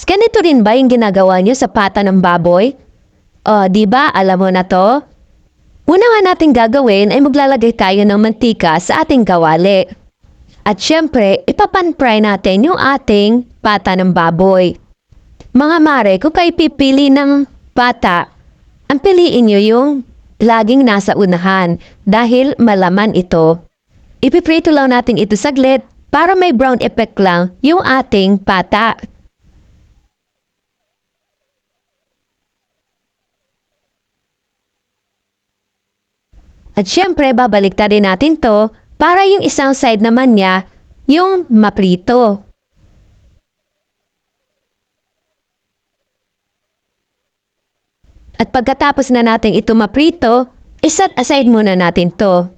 ganito rin ba yung ginagawa nyo sa pata ng baboy? O, di ba alam mo na to? Una nga natin gagawin ay maglalagay tayo ng mantika sa ating kawali. At syempre, ipapan-fry natin yung ating pata ng baboy. Mga mare, kung kayo pipili ng pata, ang piliin nyo yung laging nasa unahan dahil malaman ito. Ipiprito lang natin ito saglit para may brown effect lang yung ating pata. At syempre, babaliktarin natin to para yung isang side naman niya yung maprito. At pagkatapos na natin ito maprito, iset aside muna natin to.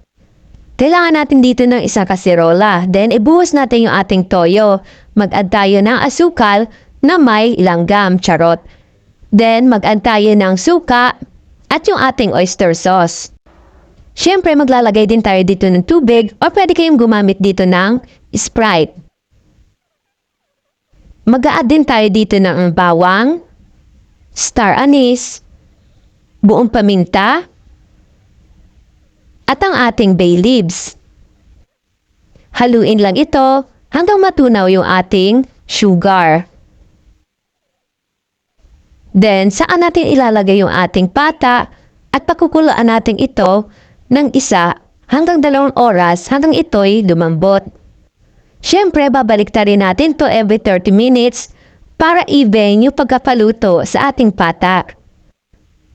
Kailangan natin dito ng isang kasirola. Then, ibuhos natin yung ating toyo. Mag-add tayo ng asukal na may langgam, charot. Then, mag-add tayo ng suka at yung ating oyster sauce. Siyempre, maglalagay din tayo dito ng tubig o pwede kayong gumamit dito ng Sprite. Mag-a-add din tayo dito ng bawang, star anise, buong paminta, at ang ating bay leaves. Haluin lang ito hanggang matunaw yung ating sugar. Then, saan natin ilalagay yung ating pata at pakukulaan natin ito ng 1 hanggang 2 oras hanggang ito'y lumambot. Siyempre, babaliktarin natin to every 30 minutes para even yung pagkapaluto sa ating pata.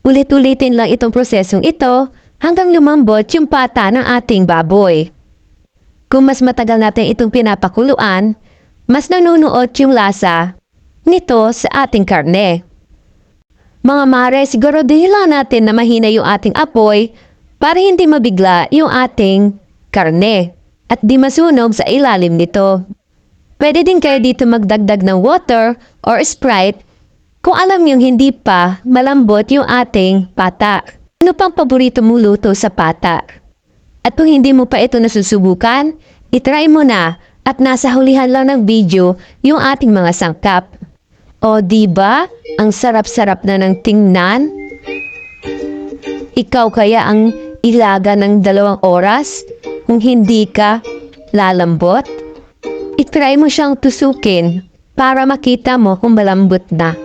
Ulit-ulitin lang itong prosesong ito hanggang lumambot yung pata ng ating baboy. Kung mas matagal natin itong pinapakuluan, mas nanunuot yung lasa nito sa ating karne. Mga mare, siguro lang natin na mahina yung ating apoy para hindi mabigla yung ating karne at di masunog sa ilalim nito. Pwede din kayo dito magdagdag ng water or Sprite kung alam niyong hindi pa malambot yung ating pata. Ano pang paborito mo luto sa pata? At kung hindi mo pa ito nasusubukan, itry mo na at nasa hulihan lang ng video yung ating mga sangkap. O diba, ang sarap-sarap na ng tingnan? Ikaw kaya ang ilaga ng 2 oras kung hindi ka lalambot? Itry mo siyang tusukin para makita mo kung malambot na.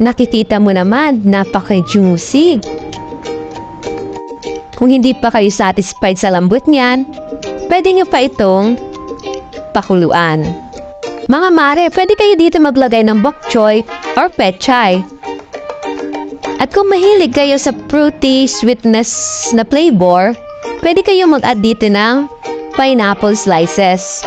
Nakikita mo naman, napaka-juicy. Kung hindi pa kayo satisfied sa lambot niyan, pwede nyo pa itong pakuluan. Mga mare, pwede kayo dito maglagay ng bok choy or pechay. At kung mahilig kayo sa fruity sweetness na flavor, pwede kayo mag-add dito ng pineapple slices.